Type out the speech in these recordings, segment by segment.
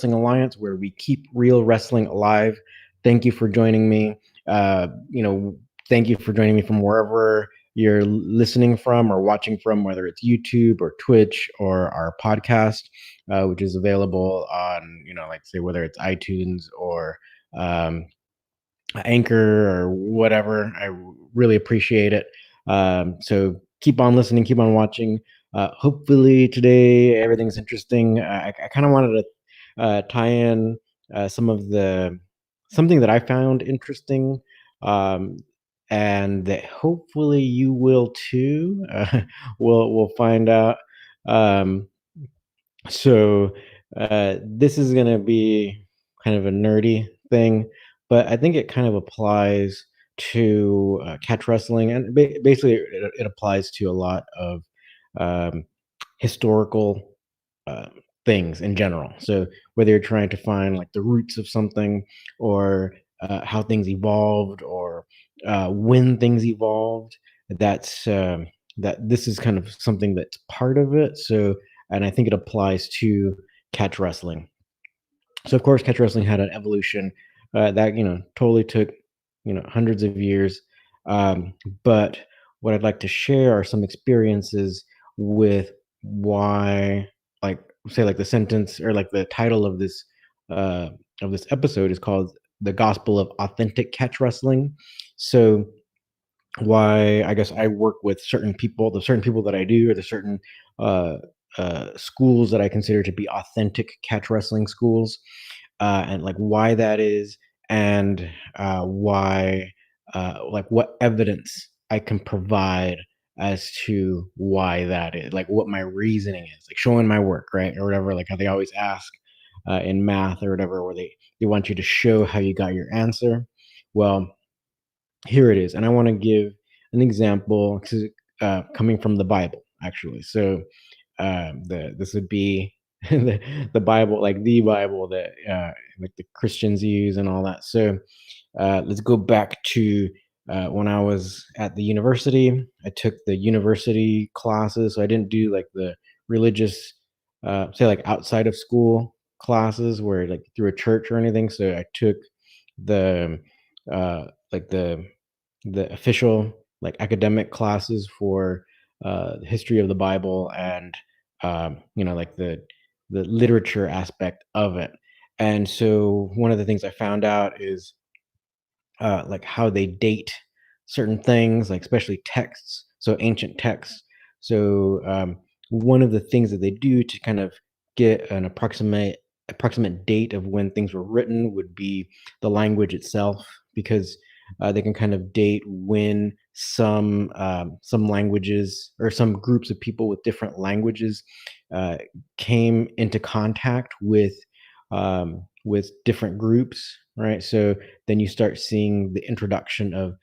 Alliance, where we keep real wrestling alive. Thank you for joining me. Uh, you know, Thank you for joining me from wherever you're listening from or watching from, whether it's YouTube or Twitch or our podcast, which is available on, like say whether it's iTunes or um, Anchor or whatever. I really appreciate it. So keep on listening, keep on watching. Hopefully today everything's interesting. I kind of wanted to tie in some of the something that I found interesting, um, and that hopefully you will too. We'll find out. Um, this is gonna be kind of a nerdy thing, but I think it kind of applies to catch wrestling, and basically it applies to a lot of um, historical uh, things in general. So whether you're trying to find like the roots of something, or how things evolved, or when things evolved, that's that this is kind of something that's part of it. So, and I think it applies to catch wrestling. So of course, catch wrestling had an evolution that totally took hundreds of years. Um, but what I'd like to share are some experiences with why, like, say, like the sentence or like the title uh, of this episode is called "The Gospel of Authentic Catch Wrestling." So why I guess I work with certain people, the certain people that I do, or the certain uh, schools that I consider to be authentic catch wrestling schools, and like why that is, and why, like what evidence I can provide as to why that is, like what my reasoning is, like showing my work, right, or whatever, like how they always ask in math or whatever, where they want you to show how you got your answer. Well, here it is, and I want to give an example coming from the Bible, actually. So, the this would be the Bible, like the Bible that like the Christians use and all that. So, let's go back to when I was at the university. I took the university classes, so I didn't do like the religious, say like outside of school classes where like through a church or anything. So I took the like the official like academic classes for the history of the Bible, and like the literature aspect of it. And so one of the things I found out is like how they date certain things, like especially texts, so ancient texts. So one of the things that they do to kind of get an approximate date of when things were written would be the language itself, because they can kind of date when some languages or some groups of people with different languages uh, came into contact with different groups, right? So then you start seeing the introduction of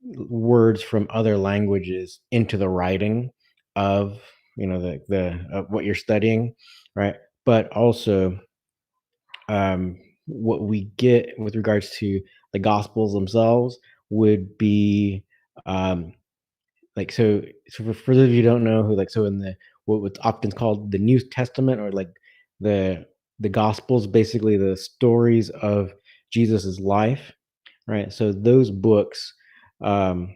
words from other languages into the writing of the what you're studying, right? But also, what we get with regards to the gospels themselves would be um, like so for those of you who don't know, who like so in the what's often called the New Testament, or like the the gospels, basically the stories of Jesus's life, right? So those books, um,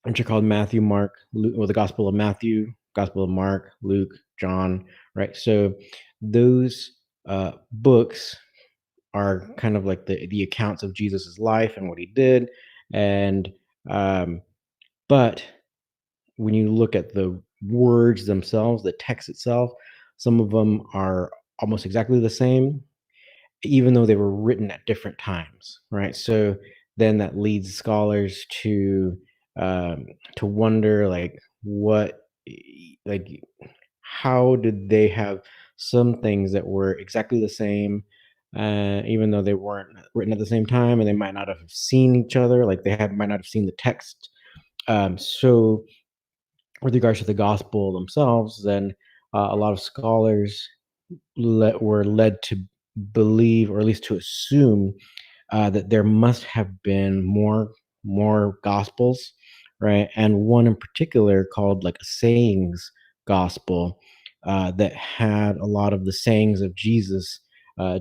which are called Matthew, Mark, Luke, or the Gospel of Matthew, Gospel of Mark, Luke, John, right? So those books are kind of like the accounts of Jesus's life and what he did, and um, but when you look at the words themselves, the text itself, some of them are almost exactly the same, even though they were written at different times, right? So then that leads scholars um, to wonder, like, like, how did they have some things that were exactly the same, even though they weren't written at the same time, and they might not have seen each other, like might not have seen the text. So with regards to the gospel themselves, then a lot of scholars were led to believe, or at least to assume, that there must have been more gospels, right? And one in particular called like a sayings gospel, that had a lot of the sayings of Jesus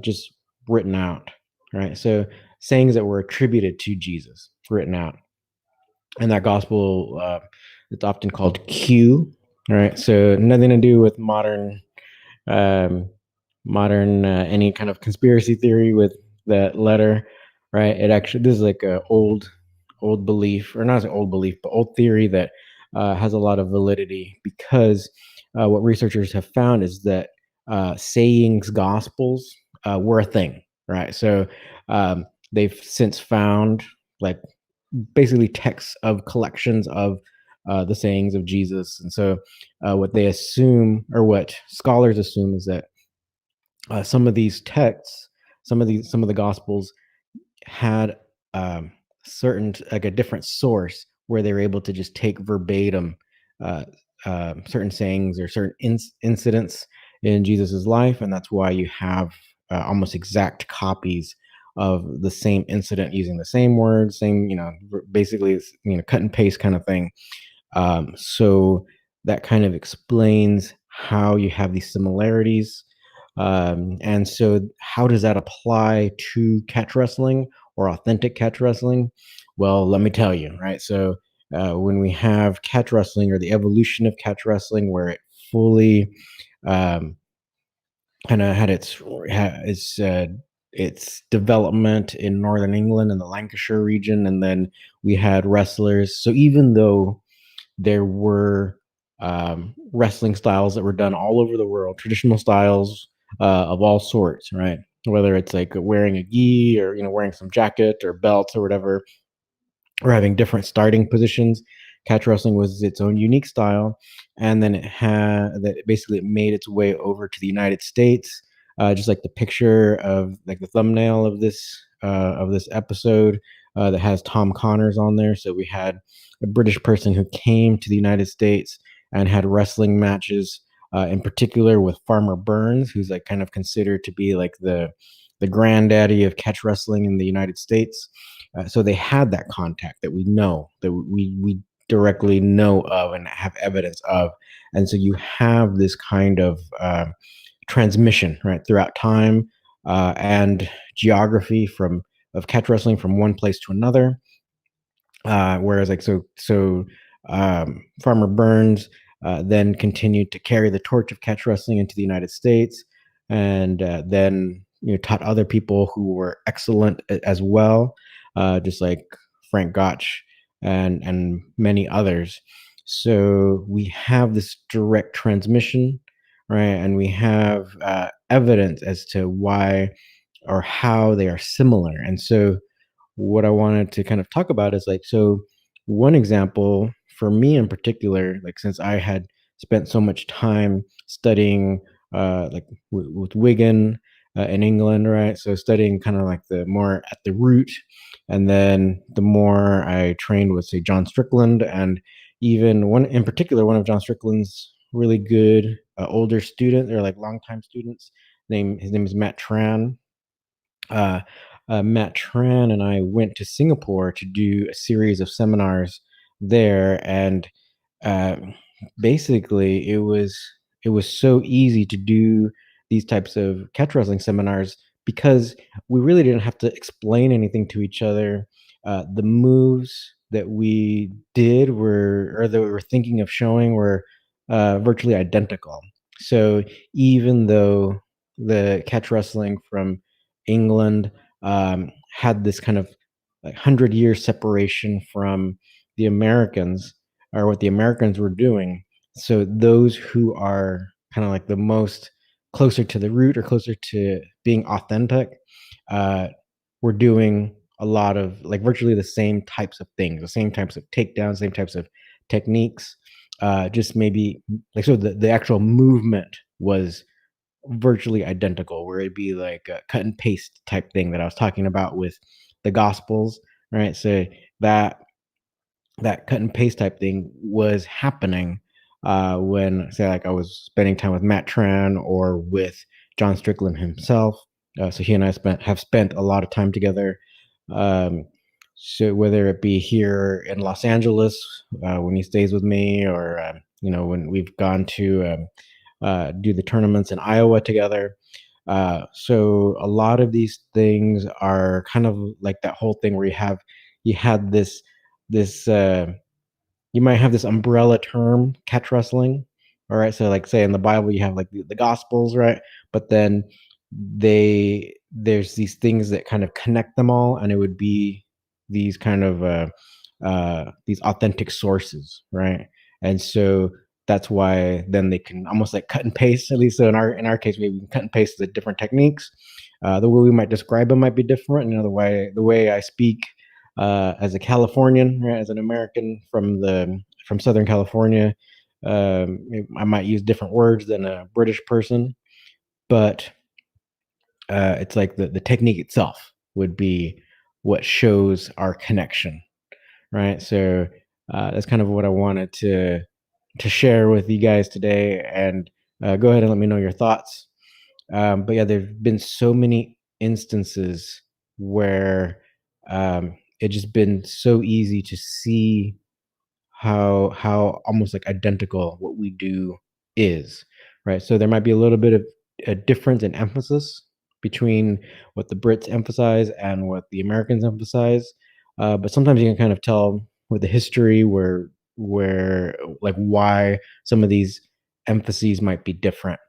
just written out, right? So sayings that were attributed to Jesus written out, and that gospel, it's often called Q, right? So nothing to do with um, modern any kind of conspiracy theory with that letter, right? It actually, this is like a old belief, or not an old belief, but old theory that has a lot of validity, because what researchers have found is that sayings gospels were a thing, right? So um, they've since found, like, basically texts of collections of the sayings of Jesus. And so what they assume, or what scholars assume, is that some of these texts, some of the gospels had um, like a different source where they were able to just take verbatim uh, certain sayings or certain incidents in Jesus's life, and that's why you have almost exact copies of the same incident using the same words, same, basically it's, cut and paste kind of thing. So that kind of explains how you have these similarities. And so, how does that apply to catch wrestling or authentic catch wrestling? Well, let me tell you, right? So, when we have catch wrestling, or the evolution of catch wrestling, where it fully um, kind of had its development in northern England and the Lancashire region, and then we had wrestlers. So even though there were wrestling styles that were done all over the world, traditional styles of all sorts, right? Whether it's like wearing a gi, or wearing some jacket or belts or whatever, or having different starting positions. Catch wrestling was its own unique style, and then it made its way over to the United States, just like the picture of, like, the thumbnail of this episode that has Tom Connors on there. So we had a British person who came to the United States and had wrestling matches, in particular with Farmer Burns, who's like kind of considered to be like the granddaddy of catch wrestling in the United States. So they had that contact that we directly know of and have evidence of, and so you have this kind of transmission, right, throughout time and geography from of catch wrestling from one place to another. Whereas, like, Farmer Burns then continued to carry the torch of catch wrestling into the United States, and then taught other people who were excellent as well, just like Frank Gotch and many others. So we have this direct transmission, right, and we have evidence as to why or how they are similar. And so what I wanted to kind of talk about is, like, so one example for me in particular, like, since I had spent so much time studying, like, with Wigan in England, right? So studying kind of like the more at the root, and then the more I trained with, say, John Strickland, and even one in particular, one of John Strickland's really good older students, or like longtime students. His name is Matt Tran. uh, Matt Tran and I went to Singapore to do a series of seminars there, and uh, basically it was so easy to do these types of catch wrestling seminars, because we really didn't have to explain anything to each other. The moves that we did were, or that we were thinking of showing, were virtually identical. So even though the catch wrestling from England had this kind of like 100-year separation from the Americans, or what the Americans were doing. So those who are kind of like the most closer to the root, or closer to being authentic, uh, were doing a lot of, like, virtually the same types of things, the same types of takedowns, same types of techniques. Just maybe, like, so the actual movement was virtually identical, where it'd be like a cut and paste type thing that I was talking about with the Gospels, right? So that that cut and paste type thing was happening when, say, like, I was spending time with Matt Tran or with John Strickland himself. So he and I have spent a lot of time together. Um, so whether it be here in Los Angeles when he stays with me, or when we've gone to do the tournaments in Iowa together. So a lot of these things are kind of like that whole thing where you had this you might have this umbrella term, catch wrestling. All right. So like say in the Bible you have like the gospels, right? But then there's these things that kind of connect them all, and it would be these kind of these authentic sources, right? And so that's why then they can almost like cut and paste. At least so in our case, we can cut and paste the different techniques. The way we might describe them might be different. You know, the way I speak as a Californian, right, as an American from Southern California, I might use different words than a British person, but it's like the technique itself would be what shows our connection, right? So that's kind of what I wanted to share with you guys today, and go ahead and let me know your thoughts. But yeah, there've been so many instances where it just been so easy to see how almost like identical what we do is, right? So there might be a little bit of a difference in emphasis between what the Brits emphasize and what the Americans emphasize, but sometimes you can kind of tell with the history where like why some of these emphases might be different.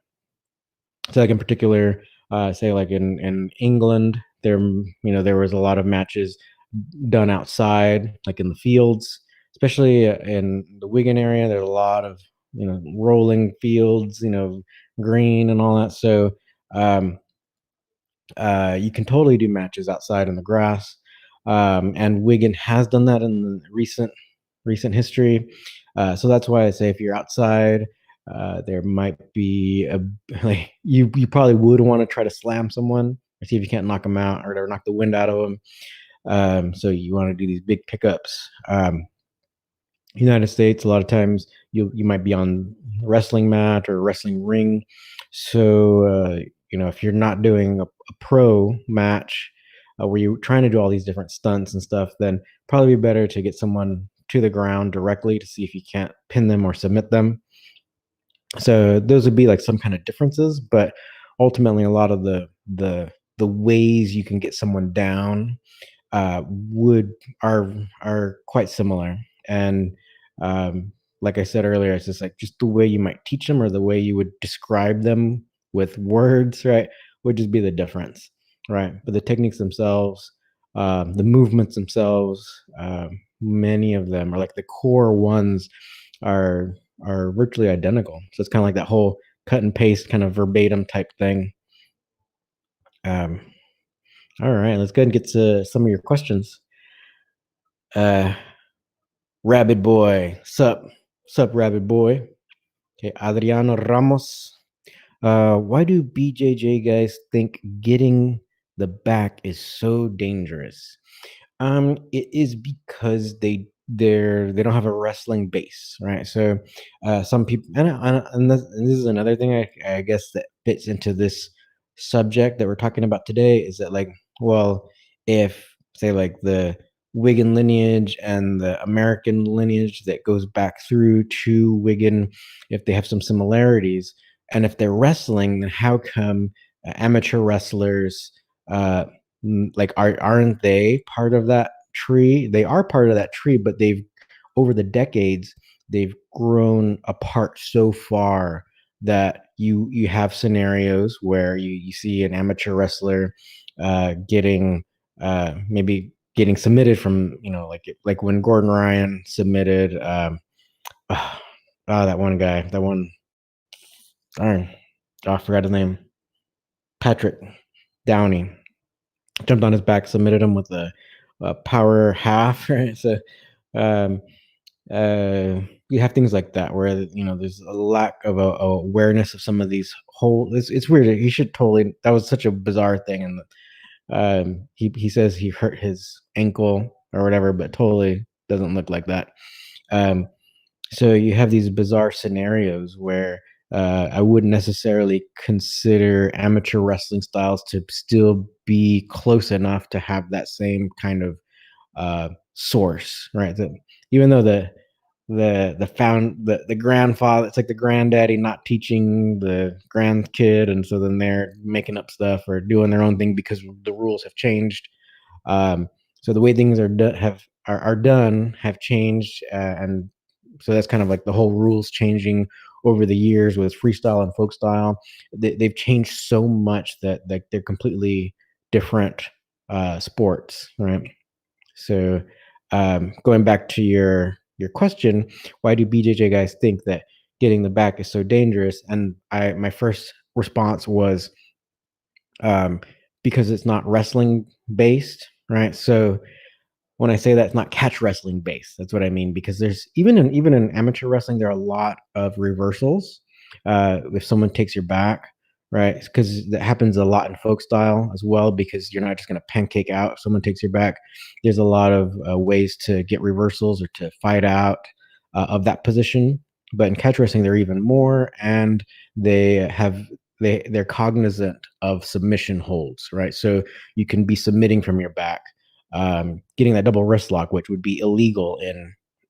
So like in particular, say like in England, there was a lot of matches done outside, like in the fields, especially in the Wigan area. There's a lot of rolling fields, green and all that. So um, you can totally do matches outside in the grass, and Wigan has done that in the recent history. So that's why I say if you're outside, there might be a like you probably would want to try to slam someone or see if you can't knock them out or knock the wind out of them. So you want to do these big pickups. United States, a lot of times you might be on a wrestling mat or a wrestling ring. So if you're not doing a pro match where you're trying to do all these different stunts and stuff, then probably be better to get someone to the ground directly to see if you can't pin them or submit them. So those would be like some kind of differences, but ultimately a lot of the ways you can get someone down would are quite similar. And um, like I said earlier, it's just like just the way you might teach them or the way you would describe them with words, right, would just be the difference, right? But the techniques themselves, the movements themselves, many of them are like the core ones are are virtually identical. So it's kind of like that whole cut and paste kind of verbatim type thing. Um, all right, let's go ahead and get to some of your questions. Uh, Rabbit Boy, sup, Rabbit Boy. Okay, Adriano Ramos. Why do BJJ guys think getting the back is so dangerous? It is because they don't have a wrestling base, right? So, some people, and this is another thing I guess that fits into this subject that we're talking about today is that like, well, if say like the Wigan lineage and the American lineage that goes back through to Wigan, if they have some similarities, and if they're wrestling, then how come amateur wrestlers uh, like aren't they part of that tree? They are part of that tree, but they've over the decades they've grown apart so far that you have scenarios where you see an amateur wrestler getting maybe getting submitted from like when Gordon Ryan submitted that one guy, that one, darn, I forgot his name, Patrick Downey, jumped on his back, submitted him with a power half, right? So um, you have things like that where there's a lack of a awareness of some of these whole. It's weird. He should totally. That was such a bizarre thing, and he says he hurt his ankle or whatever, but totally doesn't look like that. Um, so you have these bizarre scenarios where I wouldn't necessarily consider amateur wrestling styles to still be close enough to have that same kind of source, right? That even though the grandfather. It's like the granddaddy not teaching the grandkid, and so then they're making up stuff or doing their own thing because the rules have changed. Um, so the way things are done have changed, and so that's kind of like the whole rules changing over the years with freestyle and folk style. They've changed so much that like they're completely different sports, right? So going back to your question, why do BJJ guys think that getting the back is so dangerous? And I my first response was um, because it's not wrestling based, right? So when I say that, it's not catch wrestling based. That's what I mean, because there's even in amateur wrestling, there are a lot of reversals. If someone takes your back, right? Because that happens a lot in folk style as well. Because you're not just going to pancake out if someone takes your back. There's a lot of ways to get reversals or to fight out of that position. But in catch wrestling, there are even more, and they have they're cognizant of submission holds, right? So you can be submitting from your back, getting that double wrist lock, which would be illegal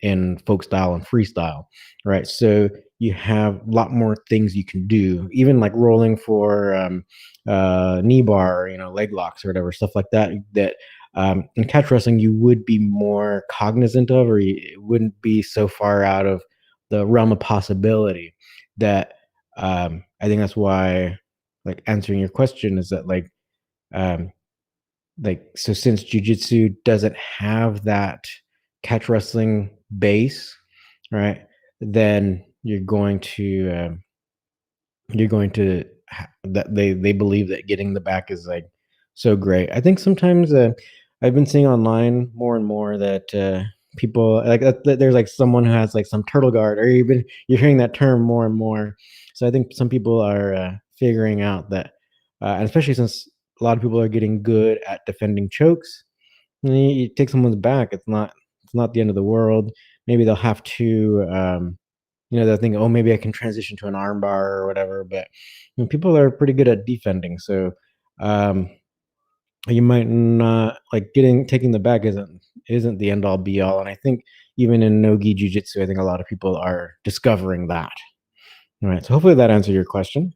in folk style and freestyle, right? So you have a lot more things you can do, even like rolling for knee bar, leg locks or whatever, stuff like that. That in catch wrestling you would be more cognizant of, or it wouldn't be so far out of the realm of possibility. That I think that's why, like answering your question, is that um, so since jujitsu doesn't have that catch wrestling base, right? Then you're going to that they believe that getting the back is like so great. I think sometimes I've been seeing online more and more that people like that there's like someone who has like some turtle guard, or you're hearing that term more and more. So I think some people are figuring out that, and especially since a lot of people are getting good at defending chokes, you take someone's back, it's not the end of the world. Maybe they'll have to they'll think, oh, maybe I can transition to an armbar or whatever. But people are pretty good at defending, so um, you might not like taking the back isn't the end all be all. And I think even in no-gi jiu-jitsu, I think a lot of people are discovering that. All right, so hopefully that answered your question.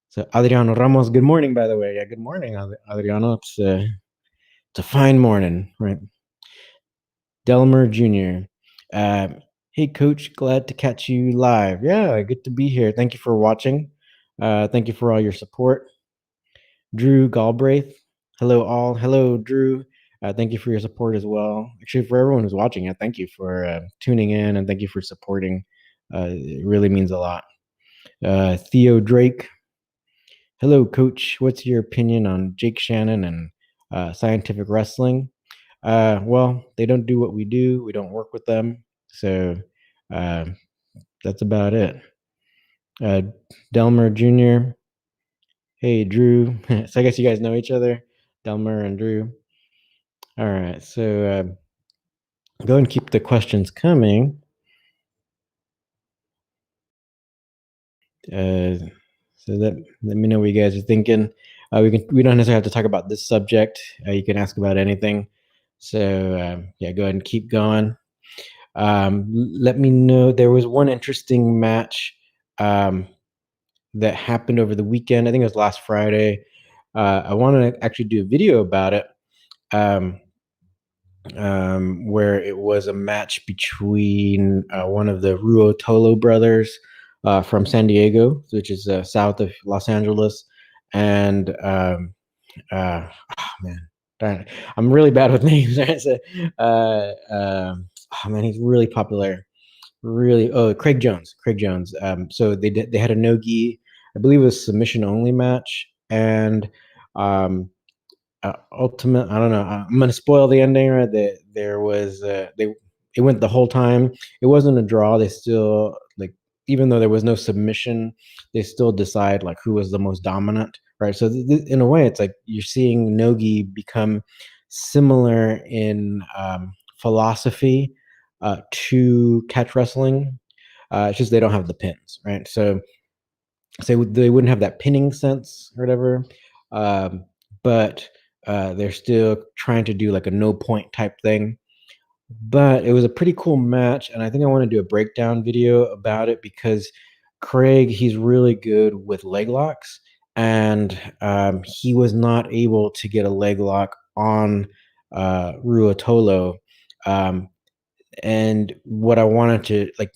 So Adriano Ramos, good morning, by the way. Yeah, good morning, Adriano. It's a fine morning, right? Delmer Jr. Hey, Coach, glad to catch you live. Yeah, good to be here. Thank you for watching. Thank you for all your support. Drew Galbraith, hello all. Hello, Drew. Thank you for your support as well. Actually, for everyone who's watching, thank you for tuning in, and thank you for supporting. It really means a lot. Theo Drake, hello, Coach. What's your opinion on Jake Shannon and scientific wrestling? Well, they don't do what we do. We don't work with them. So uh, that's about it. Uh, Delmer Jr. Hey, Drew. So I guess you guys know each other, Delmer and Drew. All right. So go and keep the questions coming. Uh, so let me know what you guys are thinking. We don't necessarily have to talk about this subject. You can ask about anything. So yeah, go ahead and keep going. Let me know. There was one interesting match that happened over the weekend. I think it was last Friday. I want to actually do a video about it, where it was a match between one of the Ruotolo brothers from San Diego, which is south of Los Angeles, and oh man, darn it. I'm really bad with names. So, oh man, he's really popular. Really, oh, Craig Jones. So they had a no-gi, I believe it was submission only match, and ultimate. I don't know. I'm gonna spoil the ending. Right? There was they it went the whole time. It wasn't a draw. They still like, even though there was no submission, they still decide like who was the most dominant. Right. So in a way, it's like you're seeing nogi become similar in philosophy to catch wrestling. It's just they don't have the pins, right? So they wouldn't have that pinning sense or whatever, but they're still trying to do like a no point type thing. but it was a pretty cool match, and I think I wanna do a breakdown video about it because Craig, he's really good with leg locks, and, he was not able to get a leg lock on, Ruotolo, um, and what I wanted to like,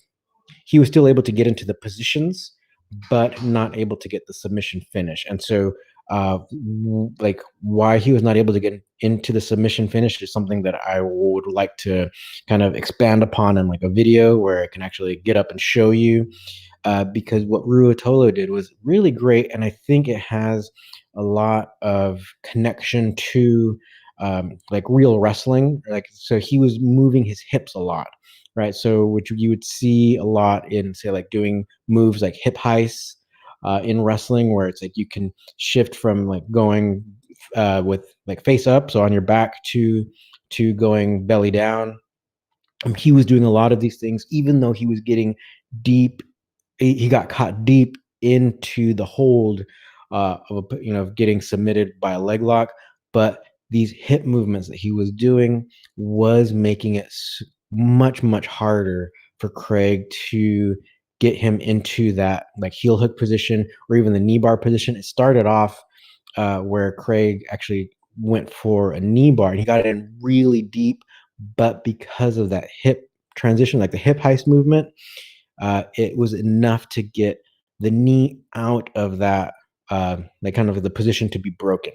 he was still able to get into the positions, but not able to get the submission finish. And so, like, why he was not able to get into the submission finish is something that I would like to kind of expand upon in like a video where I can actually get up and show you, because what Ruotolo did was really great, and I think it has a lot of connection to like real wrestling. Like, so he was moving his hips a lot, right? So which you would see a lot in, say, like doing moves like hip heists in wrestling, where it's like you can shift from like going with like face up, so on your back, to going belly down. He was doing a lot of these things, even though he was getting deep. He got caught deep into the hold of getting submitted by a leg lock, but these hip movements that he was doing was making it much harder for Craig to get him into that like heel hook position or even the knee bar position. It started off where Craig actually went for a knee bar and he got it in really deep, but because of that hip transition, like the hip heist movement, it was enough to get the knee out of that, like kind of the position to be broken.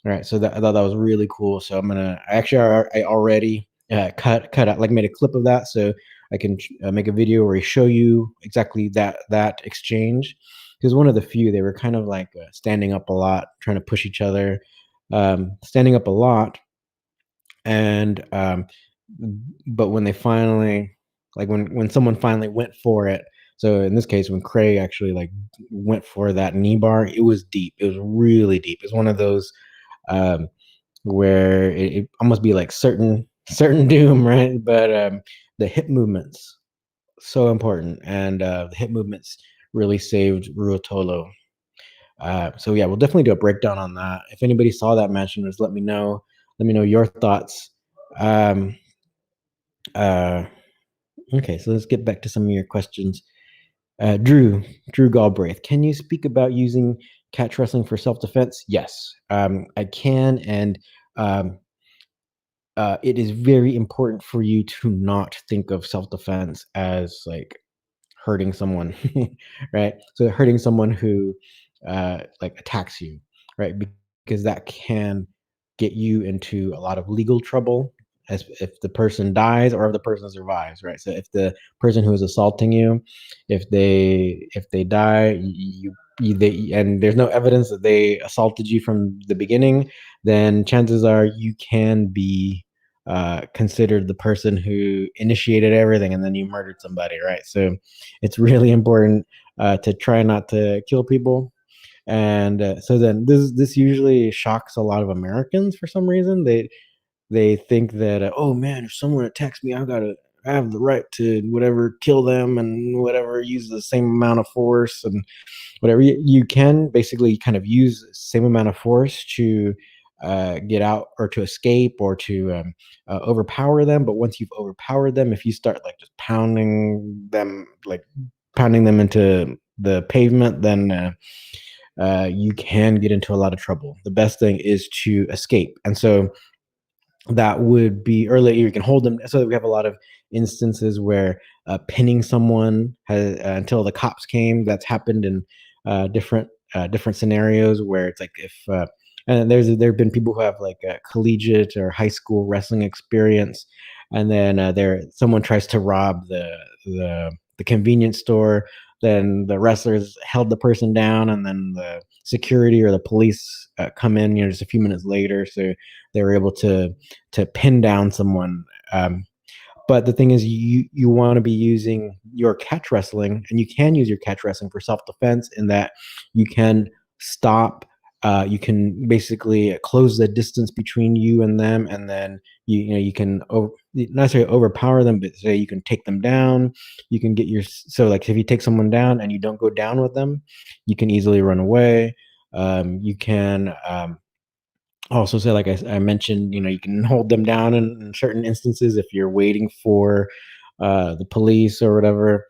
All right, so I thought that was really cool. So I already cut out, like made a clip of that, so I can make a video where I show you exactly that exchange. Because one of the few, they were kind of like standing up a lot, trying to push each other, standing up a lot, and but when they finally, like when someone finally went for it, so in this case when Craig actually like went for that knee bar, it was deep, it was really deep. It's one of those um where it almost be like certain doom, right? But the hip movements, so important, and the hip movements really saved Ruotolo. So yeah, we'll definitely do a breakdown on that. If anybody saw that match, and just let me know. Let me know your thoughts. Um, uh, okay, so let's get back to some of your questions. Drew Galbraith, can you speak about using catch wrestling for self defense? Yes, I can, and um, it is very important for you to not think of self defense as like hurting someone, right? So hurting someone who like attacks you, right? Because that can get you into a lot of legal trouble as if the person dies or if the person survives, right? So if the person who is assaulting you, if they die, and there's no evidence that they assaulted you from the beginning, then chances are you can be considered the person who initiated everything and then you murdered somebody, right? So it's really important to try not to kill people. And so then this usually shocks a lot of Americans for some reason. They think that oh man, if someone attacks me, I have the right to whatever kill them and whatever, use the same amount of force and whatever. You can basically kind of use the same amount of force to get out or to escape or to overpower them. But once you've overpowered them, if you start like just pounding them into the pavement, then you can get into a lot of trouble. The best thing is to escape. And so that would be earlier. You can hold them. So we have a lot of instances where pinning someone until the cops came. That's happened in different scenarios where it's like if and there have been people who have like a collegiate or high school wrestling experience, and then there someone tries to rob the convenience store. Then the wrestlers held the person down, and then the security or the police come in, just a few minutes later. So they were able to pin down someone. But the thing is, you want to be using your catch wrestling, and you can use your catch wrestling for self defense. In that you can stop. You can basically close the distance between you and them, and then you can not necessarily overpower them, but say you can take them down. You can get so like if you take someone down and you don't go down with them, you can easily run away. You can Also say, like I mentioned, you can hold them down in certain instances if you're waiting for the police or whatever.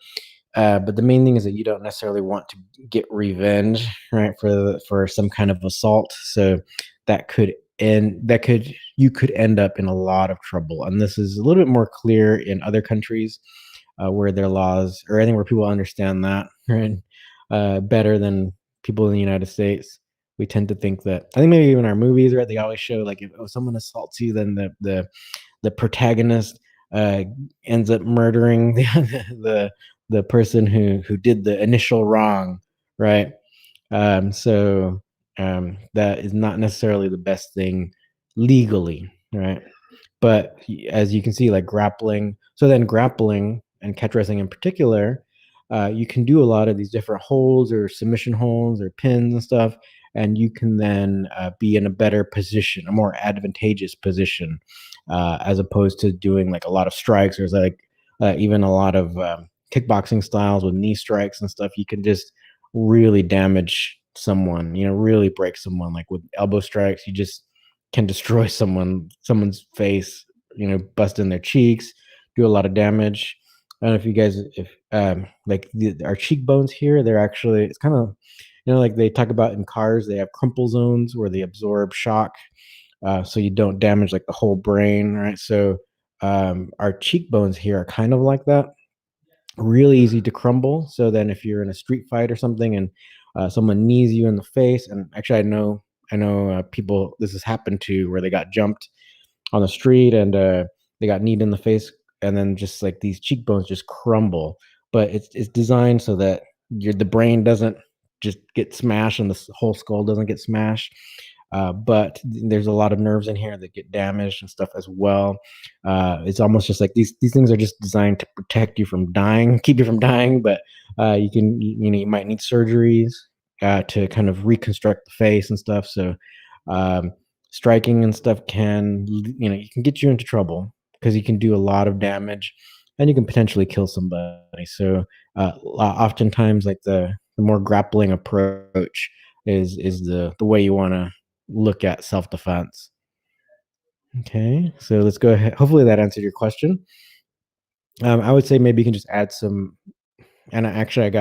But the main thing is that you don't necessarily want to get revenge, right, for some kind of assault. So that could you could end up in a lot of trouble. And this is a little bit more clear in other countries where their laws, or I think where people understand that, right, better than people in the United States. We tend to think that, I think maybe even our movies, right? They always show like if someone assaults you, then the protagonist uh, ends up murdering the the person who did the initial wrong, right? So that is not necessarily the best thing legally, right? But as you can see, like grappling, so then grappling and catch wrestling in particular, you can do a lot of these different holds or submission holds or pins and stuff, and you can then be in a better position, a more advantageous position, as opposed to doing like a lot of strikes. There's like even a lot of kickboxing styles with knee strikes and stuff. You can just really damage someone, really break someone. Like with elbow strikes, you just can destroy someone's face, bust in their cheeks, do a lot of damage. I don't know if you guys, if like our cheekbones here, they're actually, it's kind of, like they talk about in cars, they have crumple zones where they absorb shock, so you don't damage like the whole brain, right? So our cheekbones here are kind of like that, really easy to crumble. So then if you're in a street fight or something and someone knees you in the face, and actually I know people this has happened to, where they got jumped on the street and they got kneed in the face, and then just like these cheekbones just crumble. But it's designed so that the brain doesn't just get smashed and the whole skull doesn't get smashed. But there's a lot of nerves in here that get damaged and stuff as well. It's almost just like these things are just designed to protect you from dying, keep you from dying. But you might need surgeries to kind of reconstruct the face and stuff. So um, striking and stuff you can get you into trouble because you can do a lot of damage and you can potentially kill somebody. So oftentimes, like the more grappling approach is the way you want to look at self defense. Okay, so let's go ahead. Hopefully that answered your question. I would say maybe you can just add some. And actually,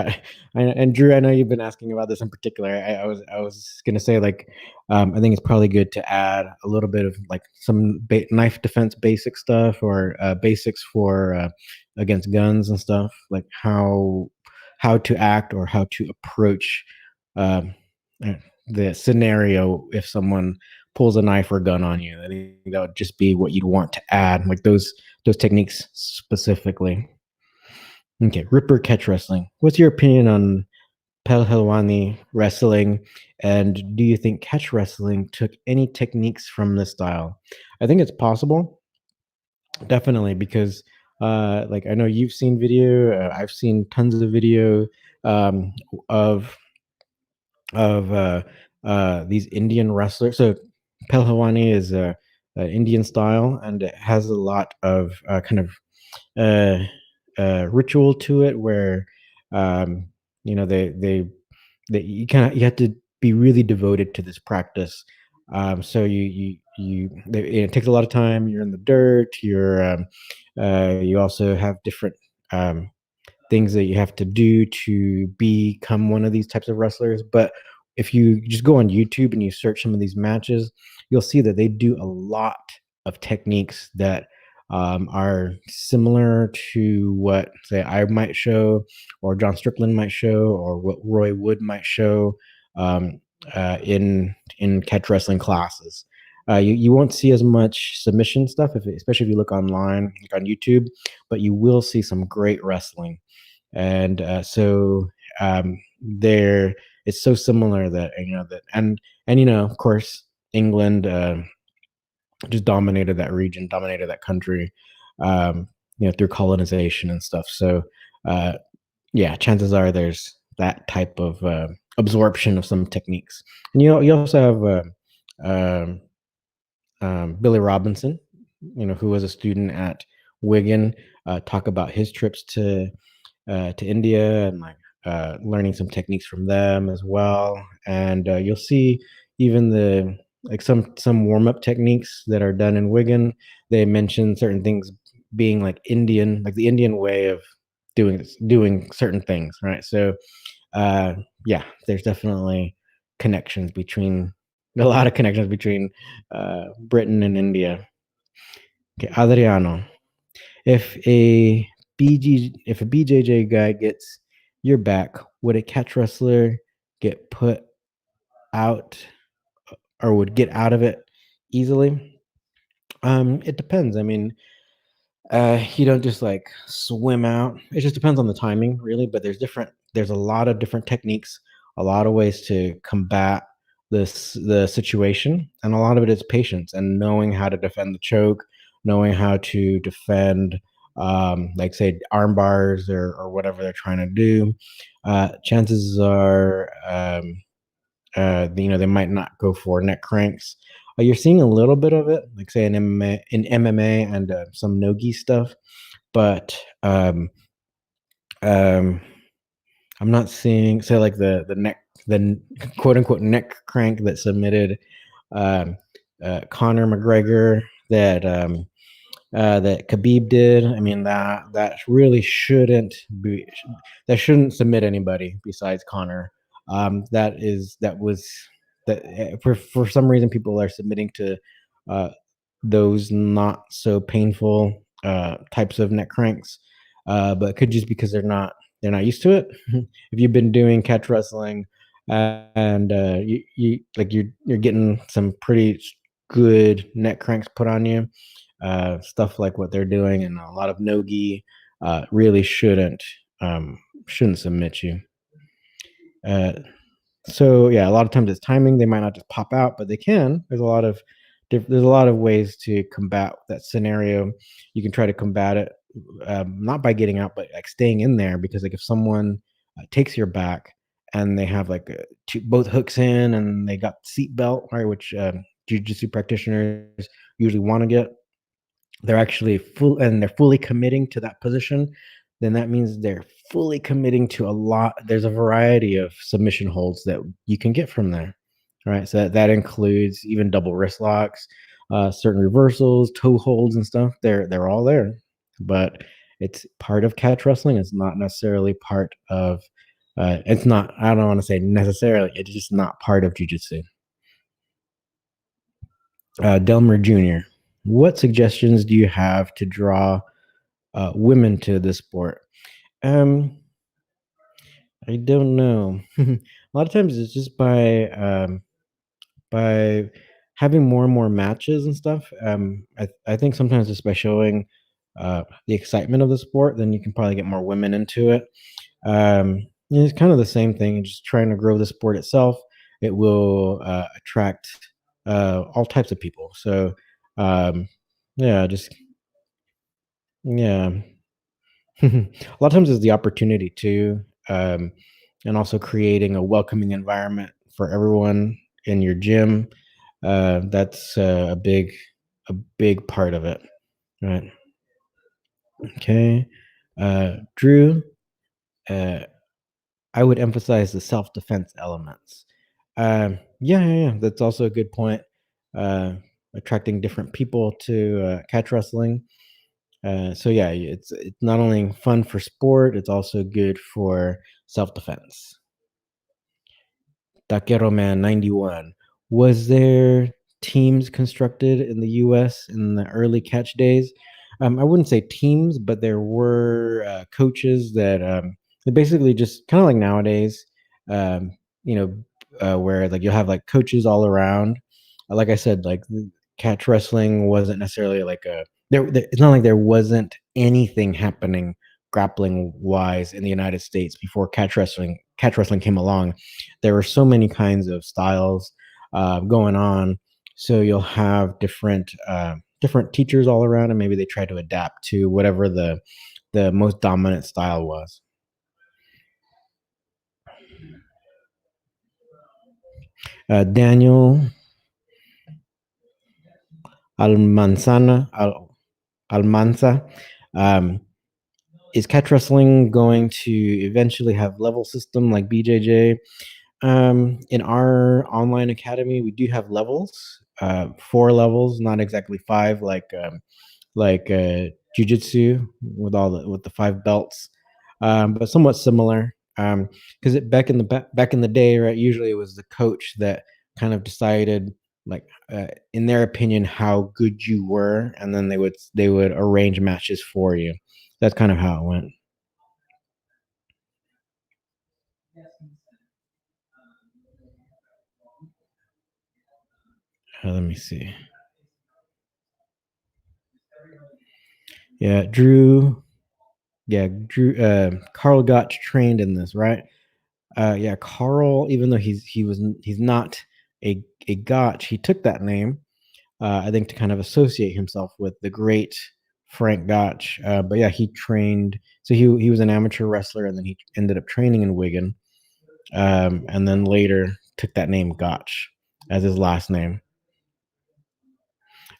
and Drew, I know you've been asking about this in particular. I was gonna say, like, I think it's probably good to add a little bit of like some knife defense basic stuff, or basics for against guns and stuff, like how to act or how to approach um, uh, the scenario if someone pulls a knife or gun on you. I think that would just be what you'd want to add, like those techniques specifically. Okay, Ripper catch wrestling. What's your opinion on Pelhelwani wrestling, and do you think catch wrestling took any techniques from this style? I think it's possible, definitely, because like I know you've seen video, I've seen tons of video um, of these Indian wrestlers. So Pelhelwani is a Indian style, and it has a lot of kind of uh, ritual to it, where um, you have to be really devoted to this practice. So it takes a lot of time. You're in the dirt. You also have different um, things that you have to do to become one of these types of wrestlers. But if you just go on YouTube and you search some of these matches, you'll see that they do a lot of techniques that are similar to what, say, I might show, or John Strickland might show, or what Roy Wood might show um, in catch wrestling classes. You won't see as much submission stuff, especially if you look online, like on YouTube, but you will see some great wrestling. And there, it's so similar that of course England just dominated that region, dominated that country, through colonization and stuff. So uh, yeah, chances are there's that type of absorption of some techniques. And you also have Billy Robinson, who was a student at Wigan, talk about his trips to India, and like learning some techniques from them as well. And you'll see even like some warm up techniques that are done in Wigan. They mention certain things being like Indian, like the Indian way of doing certain things, right? So uh, yeah, there's definitely connections between a lot of connections between Britain and India. Okay, Adriano, if a BJJ guy gets your back, would a catch wrestler get put out or would get out of it easily? It depends. I mean, you don't just like swim out. It just depends on the timing, really. But there's a lot of different techniques, a lot of ways to combat the situation, and a lot of it is patience and knowing how to defend the choke, knowing how to defend, like say arm bars or whatever they're trying to do. Chances are, they might not go for neck cranks. You're seeing a little bit of it, like say in MMA and some nogi stuff, but um, I'm not seeing say like the quote unquote neck crank that submitted um, Conor McGregor that Khabib did. I mean that really shouldn't be that shouldn't submit anybody besides Conor. That was that for some reason people are submitting to uh, those not so painful types of neck cranks, but it could just because they're not used to it. If you've been doing catch wrestling and you like you're getting some pretty good neck cranks put on you, stuff like what they're doing, and a lot of nogi really shouldn't submit you. Uh, so yeah, a lot of times it's timing. They might not just pop out, but they can. There's a lot of ways to combat that scenario. You can try to combat it not by getting out, but like staying in there because like if someone takes your back and they have like both hooks in and they got seat belt, right, which jujitsu practitioners usually want to get, they're actually full and they're fully committing to that position, then that means they're fully committing to a lot. There's a variety of submission holds that you can get from there, right? So that includes even double wrist locks, certain reversals, toe holds, and stuff. They're all there, but it's part of catch wrestling. It's not necessarily part of. It's not. I don't want to say necessarily. It's just not part of jujitsu. Delmer Jr. What suggestions do you have to draw women to this sport? Um, I don't know. A lot of times it's just by having more and more matches and stuff. I think sometimes just by showing the excitement of the sport, then you can probably get more women into it. It's kind of the same thing. Just trying to grow the sport itself. It will attract all types of people. So yeah, just yeah. A lot of times is the opportunity too, and also creating a welcoming environment for everyone in your gym. That's a big part of it, right? Okay, Drew. Uh, I would emphasize the self defense elements. Yeah. That's also a good point. Uh, Attracting different people to catch wrestling. So yeah, it's not only fun for sport, it's also good for self defense. Taquero Man 91. Was there teams constructed in the US in the early catch days? I wouldn't say teams, but there were coaches that basically just kind of like nowadays, um, you where like you'll have like coaches all around. Like I said, like catch wrestling wasn't necessarily like it's not like there wasn't anything happening grappling wise in the United States before catch wrestling came along. There were so many kinds of styles going on, so you'll have different teachers all around, and maybe they try to adapt to whatever the most dominant style was. Daniel Almanzana Almanza. Um, is catch wrestling going to eventually have level system like BJJ? In our online academy, we do have levels, 4 levels, not exactly five, like jujitsu with the 5 belts, but somewhat similar. Because back in the day, right? Usually, it was the coach that kind of decided, like, in their opinion, how good you were, and then they would arrange matches for you. That's kind of how it went. Let me see. Yeah, Drew. Yeah, Drew. Carl got trained in this, right? Yeah, Carl. Even though he's not a Gotch, he took that name. I think to kind of associate himself with the great Frank Gotch. But yeah, he trained. So he was an amateur wrestler, and then he ended up training in Wigan, and then later took that name Gotch as his last name.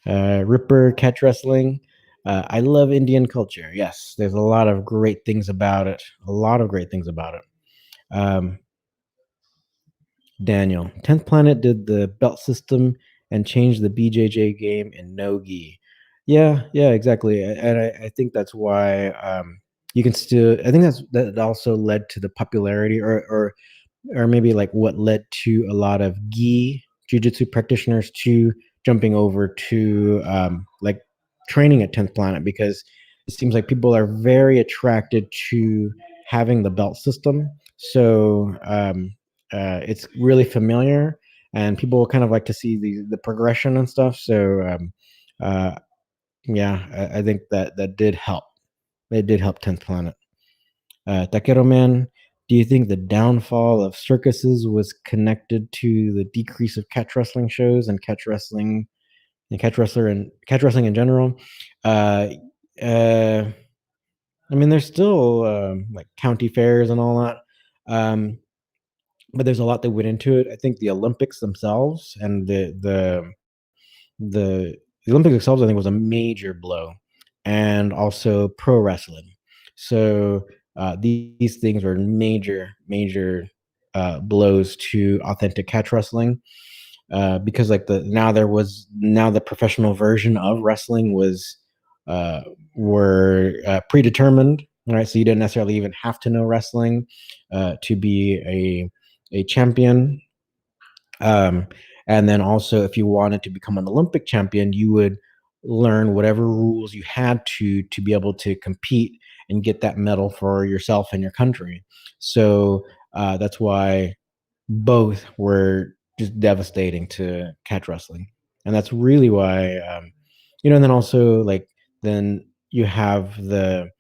Ripper catch wrestling. I love Indian culture. Yes, there's a lot of great things about it. A lot of great things about it. Um, Daniel, 10th Planet did the belt system and changed the BJJ game in no gi. Yeah, exactly. And I think that's why you can still. I think that also led to the popularity, or maybe like what led to a lot of gi jujitsu practitioners to jumping over to like training at 10th Planet, because it seems like people are very attracted to having the belt system. So it's really familiar, and people kind of like to see the progression and stuff. So uh, yeah, I think that did help. It did help 10th Planet. Taquero Man, do you think the downfall of circuses was connected to the decrease of catch wrestling shows and catch wrestling in general? Uh, uh, I mean, there's still like county fairs and all that, um, but there's a lot that went into it. I think the Olympics themselves and the the Olympics themselves, I think, was a major blow, and also pro wrestling. So these things were major blows to authentic catch wrestling, because like now the professional version of wrestling was uh, were predetermined, right? So you didn't necessarily even have to know wrestling to be a champion, um, and then also, if you wanted to become an Olympic champion, you would learn whatever rules you had to be able to compete and get that medal for yourself and your country. So that's why both were just devastating to catch wrestling, and that's really why, and then also, like, then you have the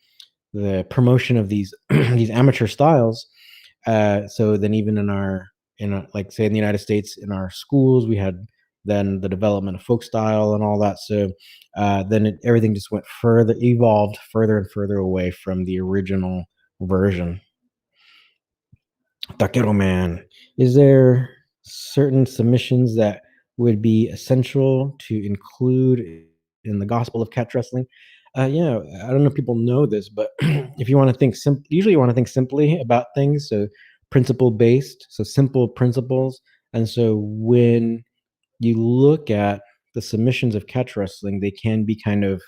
promotion of these these amateur styles. So then, even like, say, in the United States, in our schools, we had then the development of folk style and all that. So then everything just evolved further and further away from the original version. Taquero Man, is there certain submissions that would be essential to include in the gospel of catch wrestling? Yeah, I don't know if people know this, but if you want to usually you want to think simply about things, so principle based, so simple principles. And so when you look at the submissions of catch wrestling, they can be kind of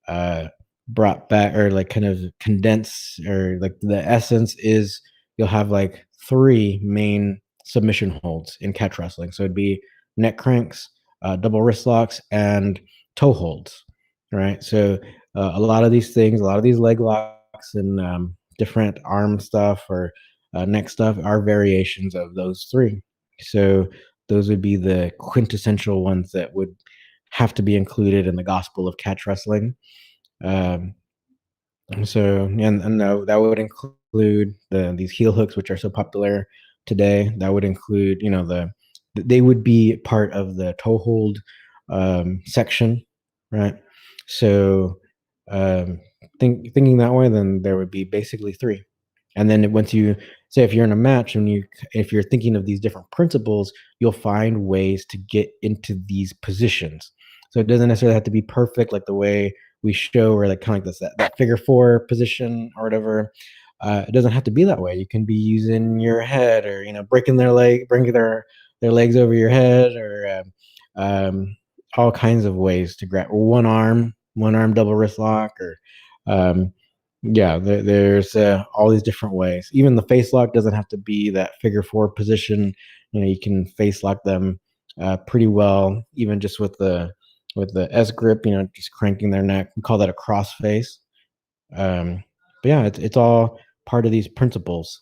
uh, brought back, or like kind of condensed, or like the essence is you'll have like three main submission holds in catch wrestling. So it'd be neck cranks, double wrist locks, and toe holds, right? So a lot of these things, a lot of these leg locks and different arm stuff or neck stuff are variations of those three. So those would be the quintessential ones that would have to be included in the gospel of catch wrestling. um, so, and that would include these heel hooks, which are so popular today. That would include, they would be part of the toe hold section, right? So, um, thinking that way, then there would be basically three. And then once you say, if you're in a match and if you're thinking of these different principles, you'll find ways to get into these positions. So it doesn't necessarily have to be perfect, like the way we show, or like kind of like this, that figure four position or whatever. It doesn't have to be that way. You can be using your head, or breaking their leg, bringing their legs over your head, or all kinds of ways to grab one arm double wrist lock, or um, yeah, there's all these different ways. Even the face lock doesn't have to be that figure four position. You can face lock them pretty well, even just with the S grip. Just cranking their neck. We call that a cross face. But yeah, it's all part of these principles.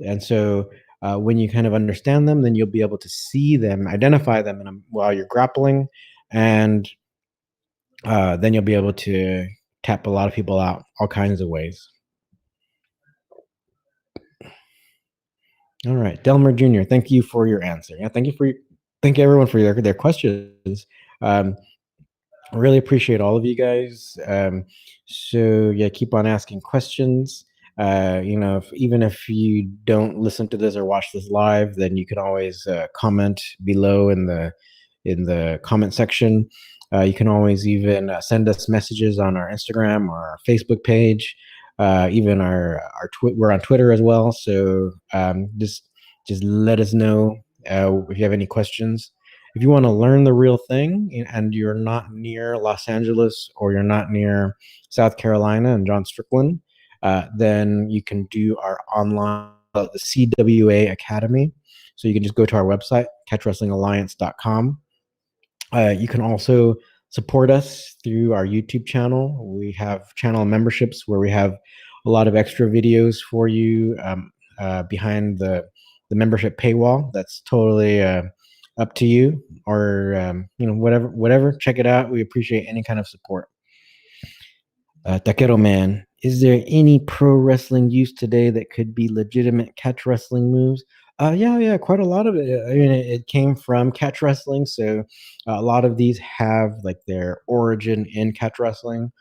And so when you kind of understand them, then you'll be able to see them, identify them while you're grappling, and then you'll be able to tap a lot of people out all kinds of ways. All right, Delmer Jr., thank you for your answer. Yeah, thank everyone for their questions. Um, I really appreciate all of you guys. So yeah, keep on asking questions. Even if you don't listen to this or watch this live, then you can always comment below in the comment section. You can always even send us messages on our Instagram or our Facebook page. Even we're on Twitter as well. So just let us know if you have any questions. If you want to learn the real thing and you're not near Los Angeles, or you're not near South Carolina and John Strickland, then you can do our online, the CWA Academy. So you can just go to our website, catchwrestlingalliance.com. You can also support us through our YouTube channel. We have channel memberships where we have a lot of extra videos for you behind the membership paywall. That's totally up to you, or whatever. Check it out. We appreciate any kind of support. Taquero Man, is there any pro wrestling used today that could be legitimate catch wrestling moves? Yeah, quite a lot of it. I mean, it came from catch wrestling, so a lot of these have like their origin in catch wrestling.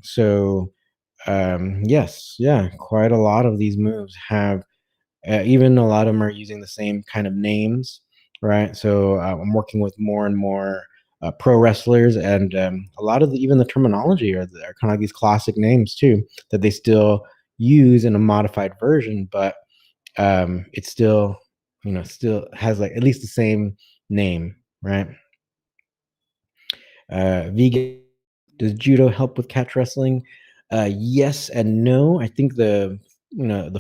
So yes, yeah, quite a lot of these moves have even a lot of them are using the same kind of names, right? So I'm working with more and more pro wrestlers, and a lot of even the terminology are kind of like these classic names too that they still use in a modified version, but it still, still has like at least the same name, right? Vegan, does judo help with catch wrestling? Yes and no. I think the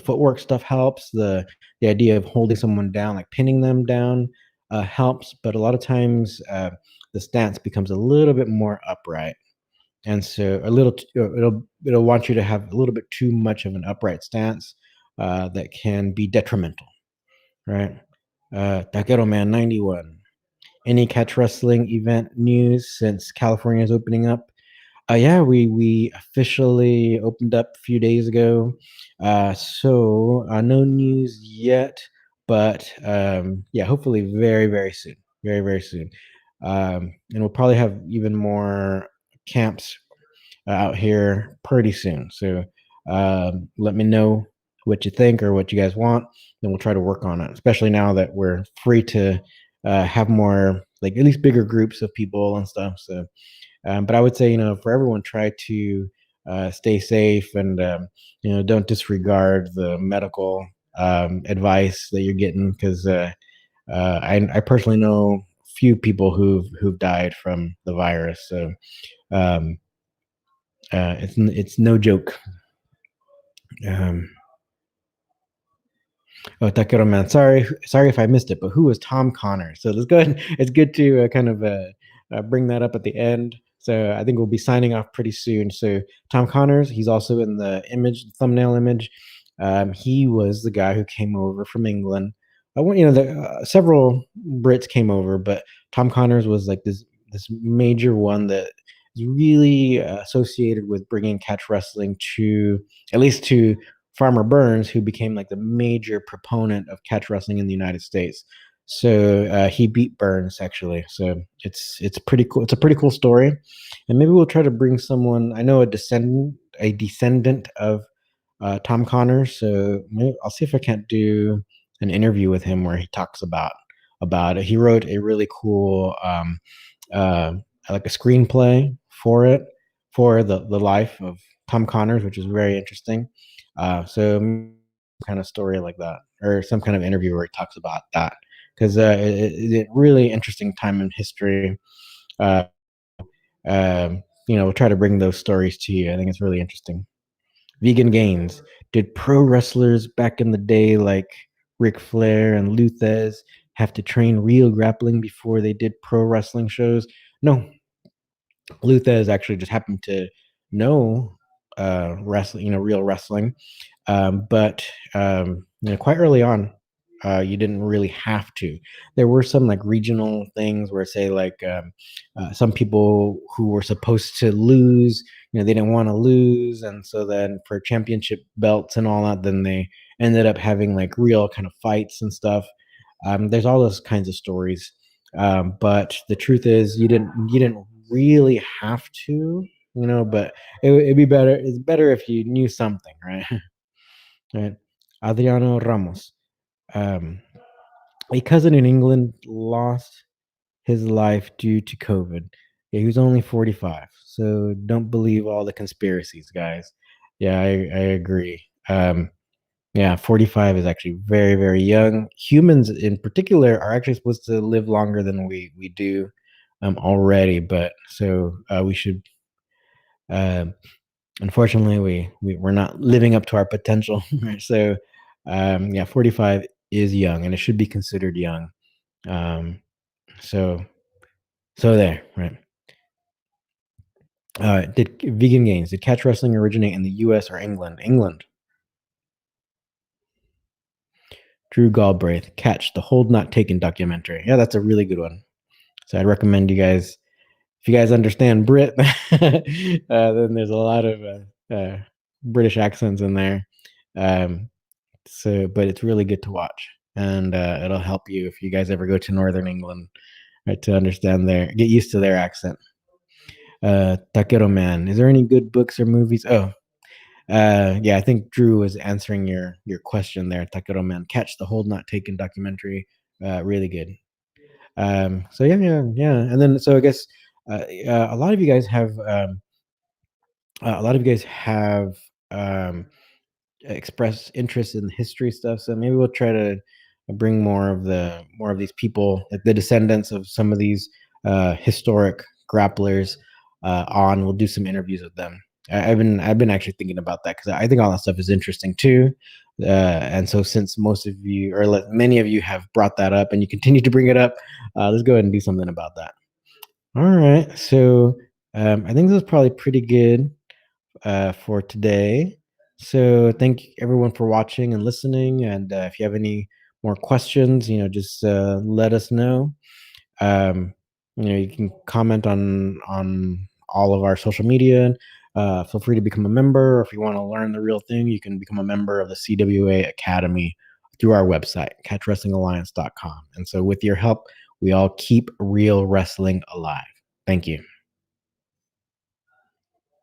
footwork stuff helps. The idea of holding someone down, like pinning them down, helps. But a lot of times, the stance becomes a little bit more upright, and so it'll want you to have a little bit too much of an upright stance that can be detrimental, right? Taquero Man 91. Any catch wrestling event news since California is opening up? Yeah, we officially opened up a few days ago. So no news yet, but yeah, hopefully very, very soon. Very, very soon. And we'll probably have even more camps out here pretty soon. So let me know what you think or what you guys want, then we'll try to work on it, especially now that we're free to have more, like at least bigger groups of people and stuff. So but I would say, for everyone, try to stay safe, and don't disregard the medical advice that you're getting, because I personally know few people who've died from the virus. So um, it's no joke. Um, Oh, Takeru Man. Sorry if I missed it, but who was Tom Connor? So let's go ahead. It's good to kind of bring that up at the end. So I think we'll be signing off pretty soon. So Tom Connors, he's also in the thumbnail image. He was the guy who came over from England. Several Brits came over, but Tom Connors was like this major one that is really associated with bringing catch wrestling to, at least to Farmer Burns, who became like the major proponent of catch wrestling in the United States. So he beat Burns actually. So it's pretty cool. It's a pretty cool story, and maybe we'll try to bring someone. I know a descendant of Tom Connors. So maybe I'll see if I can't do an interview with him where he talks about it. He wrote a really cool uh, like a screenplay for it, for the life of Tom Connors, which is very interesting. So kind of story like that, or some kind of interview where he talks about that, because it really interesting time in history. Uh, we'll try to bring those stories to you. I think it's really interesting. Vegan gains. Did pro wrestlers back in the day, like Ric Flair and Luthez, have to train real grappling before they did pro wrestling shows? No, Luthez actually just happened to know wrestling, real wrestling, but quite early on, you didn't really have to. There were some like regional things where, say, like some people who were supposed to lose, they didn't want to lose, and so then for championship belts and all that, then they ended up having like real kind of fights and stuff. There's all those kinds of stories, but the truth is, you didn't really have to, but it'd be better. It's better if you knew something, right? Right. Adriano Ramos. Um, a cousin in England lost his life due to COVID. Yeah, he was only 45. So don't believe all the conspiracies, guys. Yeah, I agree. Yeah, 45 is actually very, very young. Humans in particular are actually supposed to live longer than we do already, but so we should um unfortunately we're not living up to our potential. Right? So yeah, 45 is young and it should be considered young. um so there, right? Did vegan gains, did catch wrestling originate in the US or England? England. Drew Galbraith, Catch, the Hold Not Taken documentary. Yeah, that's a really good one. So I'd recommend you guys, if you guys understand Brit, then there's a lot of British accents in there. um So, but it's really good to watch, and it'll help you if you guys ever go to Northern England, right, to understand get used to their accent. Taquero Man. Is there any good books or movies? Oh, yeah, I think Drew was answering your question there. Taquero Man. Catch, the Hold Not Taken documentary. Really good. So yeah, and then so I guess a lot of you guys have a lot of you guys have um, express interest in history stuff. So maybe we'll try to bring more of these people, like the descendants of some of these historic grapplers, on. We'll do some interviews with them. I've been actually thinking about that because I think all that stuff is interesting too. And so since most of you or many of you have brought that up and you continue to bring it up, let's go ahead and do something about that. All right. So I think this is probably pretty good for today. So thank everyone for watching and listening. And if you have any more questions, just let us know. Um, you can comment on all of our social media. Feel free to become a member. Or if you want to learn the real thing, you can become a member of the CWA Academy through our website, catchwrestlingalliance.com. And so with your help, we all keep real wrestling alive. Thank you.